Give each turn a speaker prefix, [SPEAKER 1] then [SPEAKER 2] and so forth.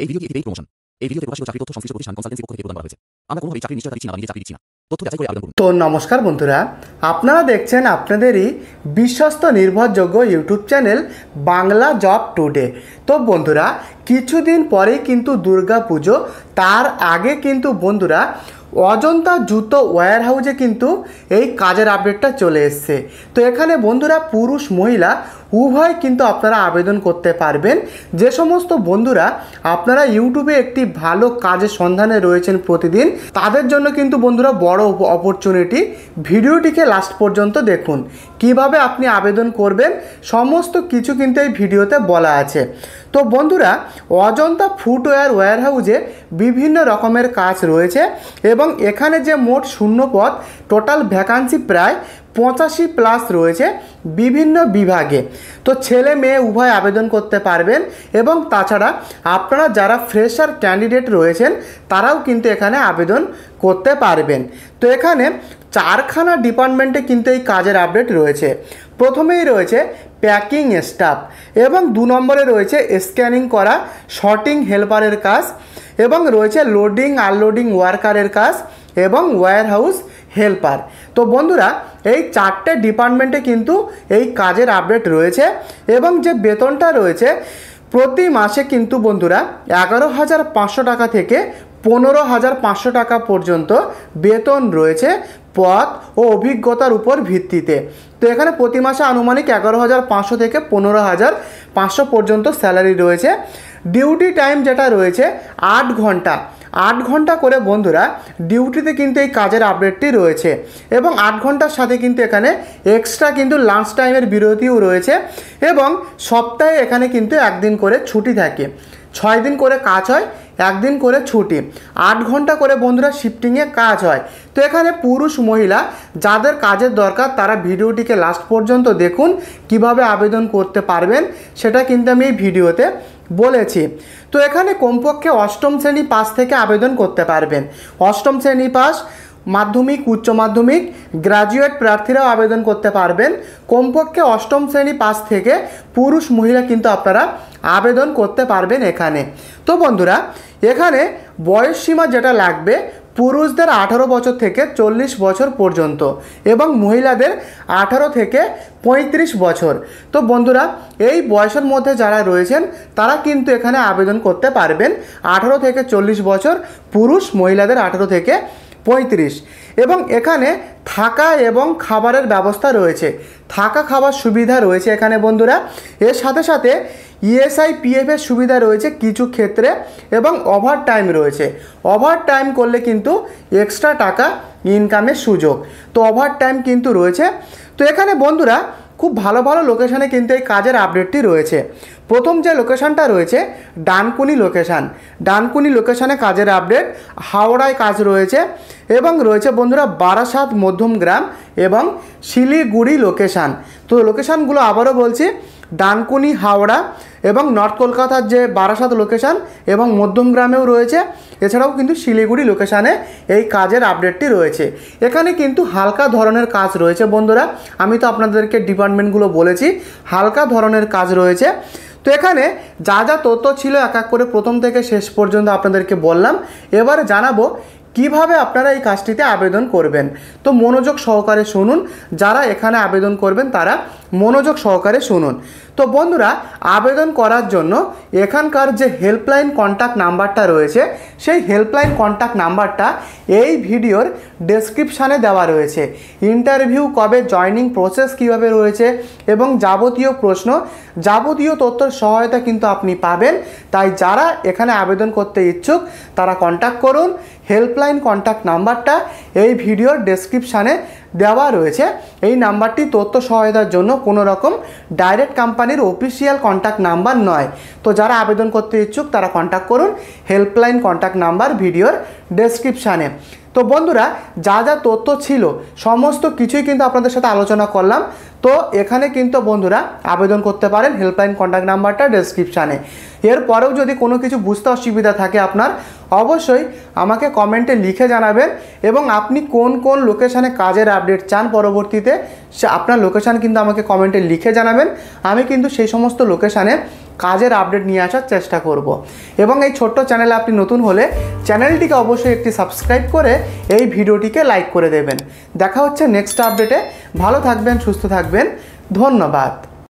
[SPEAKER 1] এই ভিডিওটি একটি পেইড প্রমোশন। এই ভিডিওতে প্রকাশিত চাকরি তথ্য সংশ্লিষ্ট প্রতিষ্ঠান কনসালটেন্সি পক্ষ থেকে প্রদান করা হয়েছে। আমরা কোনোভাবেই চাকরির নিশ্চয়তা দিচ্ছি না বা নিজে চাকরি দিচ্ছি না। তথ্য যাচাই করে আবেদন করুন।
[SPEAKER 2] তো নমস্কার বন্ধুরা, আপনারা দেখছেন আপনাদেরই বিশ্বস্ত নির্ভরযোগ্য YouTube channel Bangla job today. তো বন্ধুরা, কিছুদিন পরেই কিন্তু দুর্গা পুজো, তার আগে কিন্তু বন্ধুরা অজন্তা জুতো ওয়্যার হাউসে কিন্তু এই কাজের আপডেটটা চলে এসছে। তো এখানে বন্ধুরা পুরুষ মহিলা উভয় কিন্তু আপনারা আবেদন করতে পারবেন। যে সমস্ত বন্ধুরা আপনারা ইউটিউবে একটি ভালো কাজের সন্ধানে রয়েছেন প্রতিদিন, তাদের জন্য কিন্তু বন্ধুরা বড় অপরচুনিটি। ভিডিওটিকে লাস্ট পর্যন্ত দেখুন, কিভাবে আপনি আবেদন করবেন সমস্ত কিছু কিন্তু এই ভিডিওতে বলা আছে। তো বন্ধুরা, অজন্তা ফুটওয়্যার ওয়্যার হাউসে বিভিন্ন রকমের কাজ রয়েছে এবং এখানে যে মোট শূন্যপদ টোটাল ভ্যাকান্সি প্রায় 85+ রয়েছে বিভিন্ন বিভাগে। তো ছেলে মেয়ে উভয় আবেদন করতে পারবেন এবং তাছাড়া আপনারা যারা ফ্রেশার ক্যান্ডিডেট রয়েছেন তারাও কিন্তু এখানে আবেদন করতে পারবেন। তো এখানে 4খানা ডিপার্টমেন্টে কিন্তু এই কাজের আপডেট রয়েছে। প্রথমেই রয়েছে প্যাকিং স্টাফ এবং 2 নম্বরে রয়েছে স্ক্যানিং করা শর্টিং হেল্পারের কাজ এবং রয়েছে লোডিং আনলোডিং ওয়ার্কারের কাজ এবং ওয়্যার হাউস হেল্পার। তো বন্ধুরা, এই 4টে ডিপার্টমেন্টে কিন্তু এই কাজের আপডেট রয়েছে এবং যে বেতনটা রয়েছে প্রতি মাসে কিন্তু বন্ধুরা 11,500 টাকা থেকে 15,500 টাকা পর্যন্ত বেতন রয়েছে পদ ও অভিজ্ঞতার উপর ভিত্তিতে। তো এখানে প্রতি মাসে আনুমানিক 11,500 থেকে 15,500 পর্যন্ত স্যালারি রয়েছে। ডিউটি টাইম যেটা রয়েছে 8 ঘন্টা, 8 ঘন্টা করে বন্ধুরা ডিউটিতে কিন্তু এই কাজের আপডেটটি রয়েছে এবং 8 ঘন্টার সাথে কিন্তু এখানে এক্সট্রা কিন্তু লাঞ্চ টাইমের বিরতিও রয়েছে এবং সপ্তাহে এখানে কিন্তু একদিন করে ছুটি থাকে। 6 দিন করে কাজ হয়, একদিন করে ছুটি। 8 ঘন্টা করে বন্ধুরা শিফটিংয়ে কাজ হয়। তো এখানে পুরুষ মহিলা যাদের কাজের দরকার তারা ভিডিওটিকে লাস্ট পর্যন্ত দেখুন, কিভাবে আবেদন করতে পারবেন সেটা কিন্তু আমি এই ভিডিওতে বলেছি। তো এখানে কমপক্ষে 8ম শ্রেণী পাস থেকে আবেদন করতে পারবেন। 8ম শ্রেণী পাস, মাধ্যমিক, উচ্চ মাধ্যমিক, গ্র্যাজুয়েট প্রার্থীরাও আবেদন করতে পারবেন। কমপক্ষে 8ম শ্রেণী পাস থেকে পুরুষ মহিলা কিন্তু আপনারা আবেদন করতে পারবেন এখানে। তো বন্ধুরা, এখানে বয়স সীমা যেটা লাগবে পুরুষদের 18 বছর থেকে 40 বছর পর্যন্ত এবং মহিলাদের 18 থেকে 35 বছর। তো বন্ধুরা, এই বয়সের মধ্যে যারা রয়েছেন তারা কিন্তু এখানে আবেদন করতে পারবেন। 18 থেকে 40 বছর পুরুষ, মহিলাদের 18 থেকে 35। এবং এখানে থাকা এবং খাবারের ব্যবস্থা রয়েছে, থাকা খাবার সুবিধা রয়েছে এখানে বন্ধুরা। এর সাথে সাথে ইএসআই পিএফের সুবিধা রয়েছে কিছু ক্ষেত্রে এবং ওভার টাইম রয়েছে। ওভার টাইম করলে কিন্তু এক্সট্রা টাকা ইনকামের সুযোগ। তো ওভার টাইম কিন্তু রয়েছে। তো এখানে বন্ধুরা খুব ভালো ভালো লোকেশানে কিন্তু এই কাজের আপডেটটি রয়েছে। প্রথম যে লোকেশানটা রয়েছে ডানকুনি লোকেশান, ডানকুনি লোকেশানে কাজের আপডেট। হাওড়ায় কাজ রয়েছে এবং রয়েছে বন্ধুরা বারাসাত মধ্যমগ্রাম এবং শিলিগুড়ি লোকেশান। তো লোকেশানগুলো আবারও বলছি, ডানকুনি হাওড়া এবং নর্থ কলকাতার যে বারাসাত লোকেশান এবং মধ্যমগ্রামেও রয়েছে। এছাড়াও কিন্তু শিলিগুড়ি লোকেশানে এই কাজের আপডেটটি রয়েছে। এখানে কিন্তু হালকা ধরনের কাজ রয়েছে বন্ধুরা, আমি তো আপনাদেরকে ডিপার্টমেন্টগুলো বলেছি, হালকা ধরনের কাজ রয়েছে। তো এখানে যা যা তথ্য ছিল এক এক করে প্রথম থেকে শেষ পর্যন্ত আপনাদেরকে বললাম। এবারে জানাবো কিভাবে আপনারা এই কাজটিতে আবেদন করবেন। তো মনোযোগ সহকারে শুনুন, যারা এখানে আবেদন করবেন তারা মনোযোগ সহকারে শুনুন। তো বন্ধুরা, আবেদন করার জন্য এখানকার যে হেল্পলাইন কন্ট্যাক্ট নাম্বারটা রয়েছে সেই হেল্পলাইন কন্ট্যাক্ট নাম্বারটা এই ভিডিওর ডেসক্রিপশানে দেওয়া রয়েছে। ইন্টারভিউ কবে, জয়নিং প্রসেস কীভাবে রয়েছে এবং যাবতীয় প্রশ্ন, যাবতীয় তথ্যের সহায়তা কিন্তু আপনি পাবেন। তাই যারা এখানে আবেদন করতে ইচ্ছুক তারা কন্ট্যাক্ট করুন। হেল্পলাইন কন্ট্যাক্ট নাম্বারটা এই ভিডিওর ডেসক্রিপশানে দেওয়া রয়েছে। এই নাম্বারটি তথ্য সহায়তার জন্য কোনো রকম ডাইরেক্ট কোম্পানির অফিসিয়াল কন্ট্যাক্ট নাম্বার নয়। তো যারা আবেদন করতে ইচ্ছুক তারা কন্ট্যাক্ট করুন, হেল্পলাইন কন্ট্যাক্ট নাম্বার ভিডিওর ডেসক্রিপশানে। তো বন্ধুরা, যা যা তথ্য ছিল সমস্ত কিছুই কিন্তু আপনাদের সাথে আলোচনা করলাম। তো এখানে কিন্তু বন্ধুরা আবেদন করতে পারেন, হেল্পলাইন কন্ট্যাক্ট নাম্বারটা ডেসক্রিপশানে। এরপরেও যদি কোনো কিছু বুঝতে অসুবিধা থাকে আপনার, অবশ্যই আমাকে কমেন্টে লিখে জানাবেন এবং আপনি কোন কোন লোকেশানে কাজের আপডেট চান পরবর্তীতে আপনার লোকেশান কিন্তু আমাকে কমেন্টে লিখে জানাবেন। আমি কিন্তু সেই সমস্ত লোকেশানে কাজের আপডেট নিয়ে আসার চেষ্টা করব। এবং এই ছোট্ট চ্যানেলে আপনি নতুন হলে চ্যানেলটিকে অবশ্যই একটি সাবস্ক্রাইব করে এই ভিডিওটিকে লাইক করে দেবেন। দেখা হচ্ছে নেক্সট আপডেটে। ভালো থাকবেন, সুস্থ থাকবেন, ধন্যবাদ।